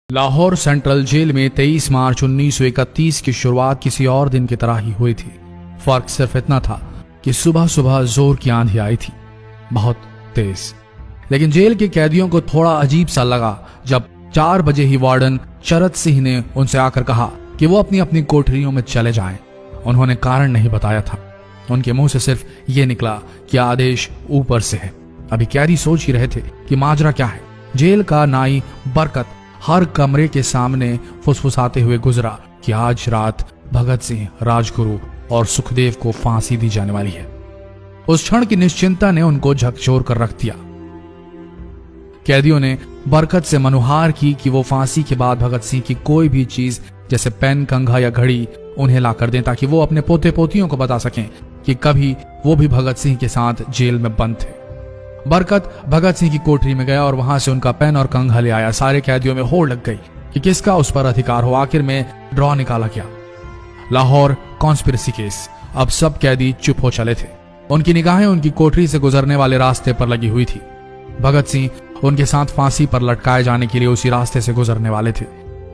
Lahore central jail में 23 मार्च 1931 की शुरुआत किसी और दिन की तरह ही हुई थी। फर्क सिर्फ इतना था कि सुबह सुबह जोर की आंधी आई थी, बहुत तेज। लेकिन जेल के कैदियों को थोड़ा अजीब सा लगा जब 4 बजे ही वार्डन चरत सिंह ने उनसे आकर कहा कि वो अपनी अपनी कोठरियों में चले जाएं। उन्होंने कारण नहीं बताया था। उनके मुंह से सिर्फ ये निकला कि आदेश ऊपर से है। अभी कैदी सोच ही रहे थे कि माजरा क्या है। जेल का नाई बरकत हर कमरे के सामने फुसफुसाते हुए गुजरा कि आज रात भगत सिंह, राजगुरु और सुखदेव को फांसी दी जाने वाली है। उस क्षण की निश्चिंता ने उनको झकझोर कर रख दिया। कैदियों ने बरकत से मनुहार की कि वो फांसी के बाद भगत सिंह की कोई भी चीज जैसे पेन, कंघा या घड़ी उन्हें ला कर दें ताकि वो अपने पोते पोतियों को बता सकें कि कभी वो भी भगत सिंह के साथ जेल में बंद थे। बरकत भगत सिंह की कोठरी में गया और वहां से उनका पेन और कंघा ले आया। सारे कैदियों में होड़ लग गई कि किसका उस पर अधिकार हो। आखिर में ड्रॉ निकाला गया, लाहौर कॉन्स्पिरेसी केस। अब सब कैदी चुप हो चले थे। उनकी निगाहें उनकी कोठरी से गुजरने वाले रास्ते पर लगी हुई थी। भगत सिंह उनके साथ फांसी पर लटकाए जाने के लिए उसी रास्ते से गुजरने वाले थे।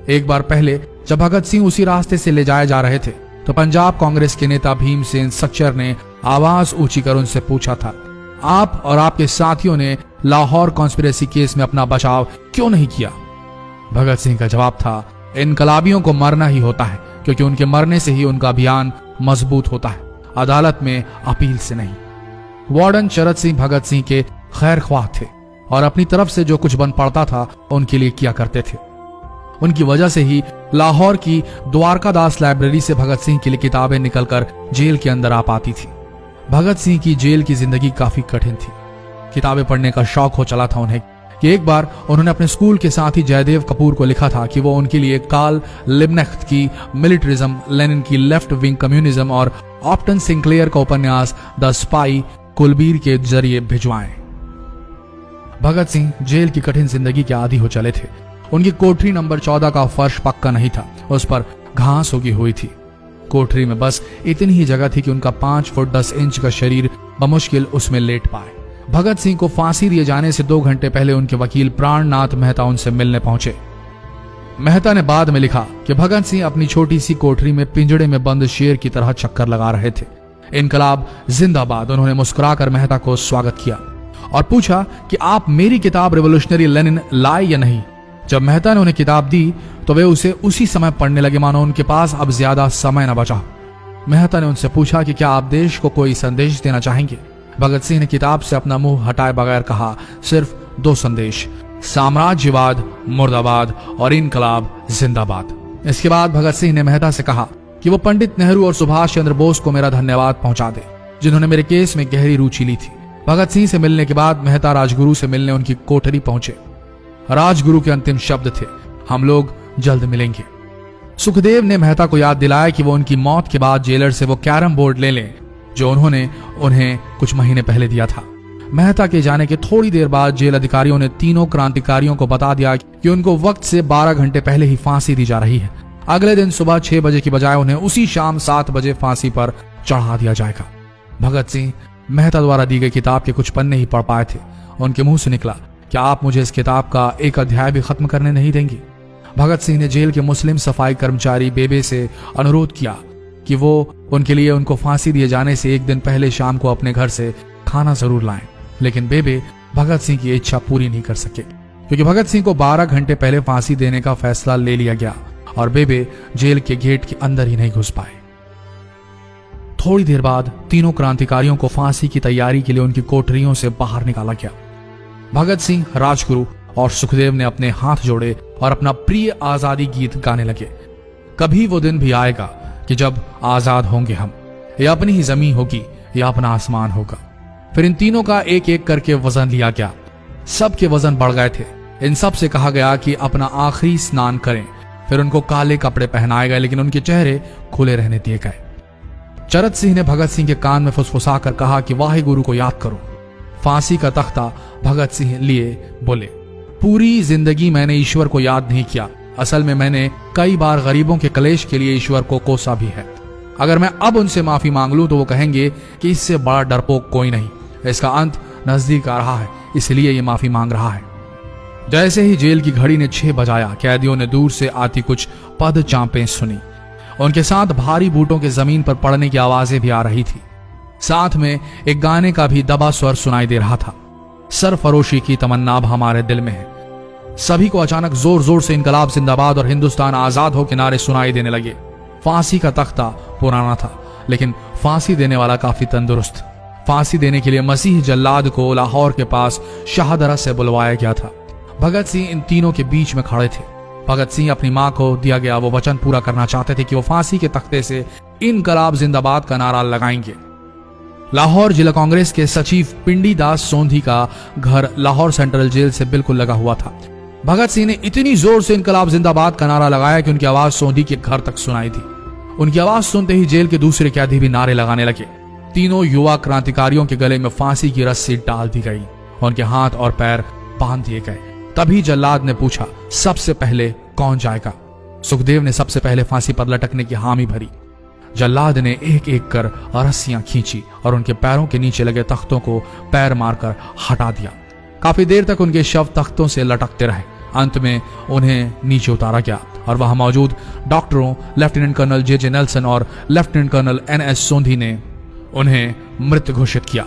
एक बार पहले जब भगत सिंह उसी रास्ते से ले जाए जा रहे थे तो पंजाब कांग्रेस के नेता भीमसेन सच्चर ने आवाज ऊंची कर उनसे पूछा था, आप और आपके साथियों ने लाहौर कॉन्स्पिरेसी केस में अपना बचाव क्यों नहीं किया? भगत सिंह का जवाब था, इनकलाबियों को मरना ही होता है क्योंकि उनके मरने से ही उनका अभियान मजबूत होता है, अदालत में अपील से नहीं। वार्डन चरत सिंह भगत सिंह के खैर ख्वाह थे और अपनी तरफ से जो कुछ बन पड़ता था उनके लिए किया करते थे। उनकी वजह से ही लाहौर की द्वारकादास लाइब्रेरी से भगत सिंह के लिए किताबें निकलकर जेल के अंदर आ पाती थी। भगत सिंह की जेल की जिंदगी काफी कठिन थी। किताबें पढ़ने का शौक हो चला था उन्हें कि एक बार उन्होंने अपने स्कूल के साथी जयदेव कपूर को लिखा था कि वो उनके लिए कार्ल लिब्कनेख्त की मिलिटरिज्म, लेनिन की लेफ्ट विंग कम्युनिज्म और ऑप्टन सिंक्लेयर का उपन्यास द स्पाई कुलबीर के जरिए भिजवाएं। भगत सिंह जेल की कठिन जिंदगी के आदी हो चले थे। उनकी कोठरी नंबर 14 का फर्श पक्का नहीं था, उस पर घास उगी हुई थी। कोठरी में बस इतनी ही जगह थी कि उनका 5 फुट 10 इंच का शरीर बमुश्किल उसमें लेट पाए। भगत सिंह को फांसी दिए जाने से 2 घंटे पहले उनके वकील प्राणनाथ मेहता उनसे मिलने पहुंचे। मेहता ने बाद में लिखा कि भगत सिंह अपनी छोटी सी कोठरी में पिंजड़े में बंद शेर की तरह चक्कर लगा रहे थे। इनकलाब जिंदाबाद। उन्होंने मुस्कुराकर मेहता को स्वागत किया और पूछा कि आप मेरी किताब रिवोल्यूशनरी लेनिन लाए या नहीं। जब मेहता ने उन्हें किताब दी तो वे उसे उसी समय पढ़ने लगे मानो उनके पास अब ज्यादा समय न बचा। मेहता ने उनसे पूछा कि क्या आप देश को कोई संदेश देना चाहेंगे। भगत सिंह ने किताब से अपना मुंह हटाए बगैर कहा, सिर्फ 2 संदेश, साम्राज्यवाद मुर्दाबाद और इनकलाब जिंदाबाद। इसके बाद भगत सिंह ने मेहता से कहा कि वो पंडित नेहरू और सुभाष चंद्र बोस को मेरा धन्यवाद पहुंचा दे जिन्होंने मेरे केस में गहरी रुचि ली थी। भगत सिंह से मिलने के बाद मेहता राजगुरु से मिलने उनकी कोठरी पहुंचे। राजगुरु के अंतिम शब्द थे, हम लोग जल्द मिलेंगे। सुखदेव ने मेहता को याद दिलाया कि वो उनकी मौत के बाद जेलर से वो कैरम बोर्ड ले लें जो उन्होंने उन्हें कुछ महीने पहले दिया था। मेहता के जाने के थोड़ी देर बाद जेल अधिकारियों ने तीनों क्रांतिकारियों को बता दिया कि उनको वक्त से 12 घंटे पहले ही फांसी दी जा रही है। अगले दिन सुबह 6 बजे की बजाय उन्हें उसी शाम 7 बजे फांसी पर चढ़ा दिया जाएगा। भगत सिंह मेहता द्वारा दी गई किताब के कुछ पन्ने ही पढ़ पाए थे। उनके मुंह से निकला, क्या आप मुझे इस किताब का एक अध्याय भी खत्म करने नहीं देंगे? भगत सिंह ने जेल के मुस्लिम सफाई कर्मचारी बेबे से अनुरोध किया कि वो उनके लिए उनको फांसी दिए जाने से 1 दिन पहले शाम को अपने घर से खाना जरूर लाएं। लेकिन बेबे भगत सिंह की इच्छा पूरी नहीं कर सके क्योंकि भगत सिंह को 12 घंटे पहले फांसी देने का फैसला ले लिया गया और बेबे जेल के गेट के अंदर ही नहीं घुस पाए। थोड़ी देर बाद तीनों क्रांतिकारियों को फांसी की तैयारी के लिए उनकी कोठरियों से बाहर निकाला गया। भगत सिंह, राजगुरु और सुखदेव ने अपने हाथ जोड़े और अपना प्रिय आजादी गीत गाने लगे। कभी वो दिन भी आएगा कि जब आजाद होंगे हम, या अपनी ही जमीन होगी या अपना आसमान होगा। फिर इन तीनों का एक एक करके वजन लिया गया। सबके वजन बढ़ गए थे। इन सब से कहा गया कि अपना आखिरी स्नान करें। फिर उनको काले कपड़े पहनाए गए लेकिन उनके चेहरे खुले रहने दिए गए। चरत सिंह ने भगत सिंह के कान में फुसफुसा कर कहा कि वाहे गुरु को याद करो। फांसी का तख्ता भगत सिंह लिए बोले, पूरी जिंदगी मैंने ईश्वर को याद नहीं किया। असल में मैंने कई बार गरीबों के कलेश के लिए ईश्वर को कोसा भी है। अगर मैं अब उनसे माफी मांग लूं तो वो कहेंगे कि इससे बड़ा डरपोक कोई नहीं। इसका अंत नजदीक आ रहा है, इसलिए ये माफी मांग रहा है। जैसे ही जेल की घड़ी ने 6 बजाया, कैदियों ने दूर से आती कुछ पद चांपें सुनी। उनके साथ भारी बूटों के जमीन पर पड़ने की आवाजें भी आ रही थी। साथ में एक गाने का भी दबा स्वर सुनाई दे रहा था। सरफरोशी की तमन्ना अब हमारे दिल में है। सभी को अचानक जोर जोर से इनकलाब जिंदाबाद और हिंदुस्तान आजाद हो के नारे सुनाई देने लगे। फांसी का तख्ता पुराना था, लेकिन फांसी देने वाला काफी तंदुरुस्त। फांसी देने के लिए मसीह जल्लाद को लाहौर के पास शाहदरा से बुलवाया गया था। भगत सिंह इन तीनों के बीच में खड़े थे। भगत सिंह अपनी मां को दिया गया वो वचन पूरा करना चाहते थे कि वो फांसी के तख्ते से इनकलाब जिंदाबाद का नारा लगाएंगे। लाहौर जिला कांग्रेस के सचिव पिंडी दास सोंधी का घर लाहौर सेंट्रल जेल से बिल्कुल लगा हुआ था। भगत सिंह ने इतनी जोर से इनकलाब जिंदाबाद का नारा लगाया कि उनकी आवाज सोंधी के घर तक सुनाई दी। उनकी आवाज सुनते ही जेल के दूसरे कैदी भी नारे लगाने लगे। तीनों युवा क्रांतिकारियों के गले में फांसी की रस्सी डाल दी गई, उनके हाथ और पैर बांध दिए गए। तभी जल्लाद ने पूछा, सबसे पहले कौन जाएगा? सुखदेव ने सबसे पहले फांसी पर लटकने की हामी भरी। जल्लाद ने एक एक कर रस्सियां खींची और उनके पैरों के नीचे लगे तख्तों को पैर मारकर हटा दिया। काफी देर तक उनके शव तख्तों से लटकते रहे। अंत में उन्हें नीचे उतारा गया और वहां मौजूद डॉक्टरों लेफ्टिनेंट कर्नल जे नेल्सन और लेफ्टिनेंट कर्नल NS सोंधी ने उन्हें मृत घोषित किया।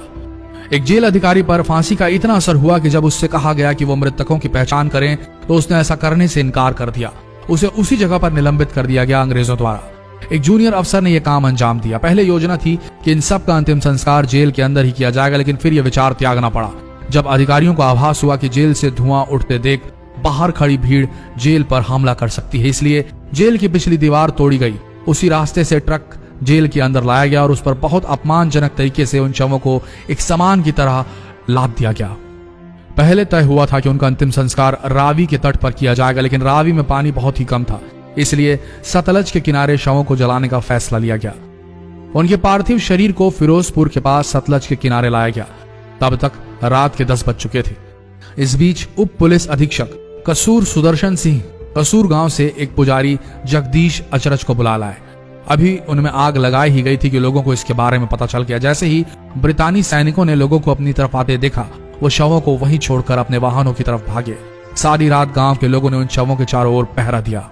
एक जेल अधिकारी पर फांसी का इतना असर हुआ कि जब उससे कहा गया कि वो मृतकों की पहचान करें तो उसने ऐसा करने से इनकार कर दिया। उसे उसी जगह पर निलंबित कर दिया गया अंग्रेजों द्वारा। एक जूनियर अफसर ने यह काम अंजाम दिया। पहले योजना थी कि इन सब का अंतिम संस्कार जेल के अंदर ही किया जाएगा, लेकिन फिर यह विचार त्यागना पड़ा जब अधिकारियों को आभास हुआ कि जेल से धुआं उठते देख बाहर खड़ी भीड़ जेल पर हमला कर सकती है। इसलिए जेल की पिछली दीवार तोड़ी गई। उसी रास्ते से ट्रक जेल के अंदर लाया गया और उस पर बहुत अपमानजनक तरीके से उन शवों को एक सामान की तरह लाद दिया गया। पहले तय हुआ था कि उनका अंतिम संस्कार रावी के तट पर किया जाएगा, लेकिन रावी में पानी बहुत ही कम था, इसलिए सतलज के किनारे शवों को जलाने का फैसला लिया गया। उनके पार्थिव शरीर को फिरोजपुर के पास सतलज के किनारे लाया गया। तब तक रात के 10 बज चुके थे। इस बीच उप पुलिस अधीक्षक कसूर सुदर्शन सिंह कसूर गांव से एक पुजारी जगदीश अचरज को बुला लाए। अभी उनमें आग लगाई ही गई थी कि लोगों को इसके बारे में पता चल गया। जैसे ही ब्रितानी सैनिकों ने लोगों को अपनी तरफ आते देखा, वो शवों को वहीं छोड़कर अपने वाहनों की तरफ भागे। सारी रात गांव के लोगों ने उन शवों के चारों ओर पहरा दिया।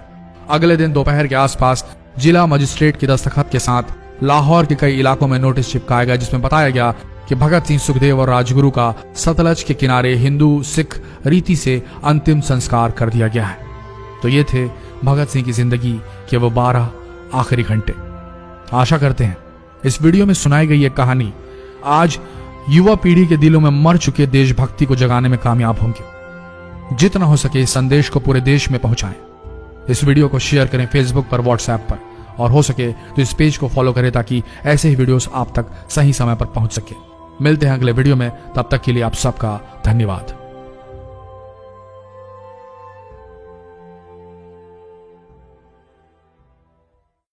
अगले दिन दोपहर के आसपास जिला मजिस्ट्रेट की दस्तखत के साथ लाहौर के कई इलाकों में नोटिस चिपकाया गया, जिसमें बताया गया कि भगत सिंह, सुखदेव और राजगुरु का सतलज के किनारे हिंदू सिख रीति से अंतिम संस्कार कर दिया गया है। तो ये थे भगत सिंह की जिंदगी के वो 12 आखिरी घंटे। आशा करते हैं इस वीडियो में सुनाई गई ये कहानी आज युवा पीढ़ी के दिलों में मर चुके देशभक्ति को जगाने में कामयाब होंगे। जितना हो सके इस संदेश को पूरे देश में पहुंचाएं। इस वीडियो को शेयर करें फेसबुक पर, व्हाट्सएप पर, और हो सके तो इस पेज को फॉलो करें ताकि ऐसे ही वीडियोस आप तक सही समय पर पहुंच सके। मिलते हैं अगले वीडियो में, तब तक के लिए आप सबका धन्यवाद।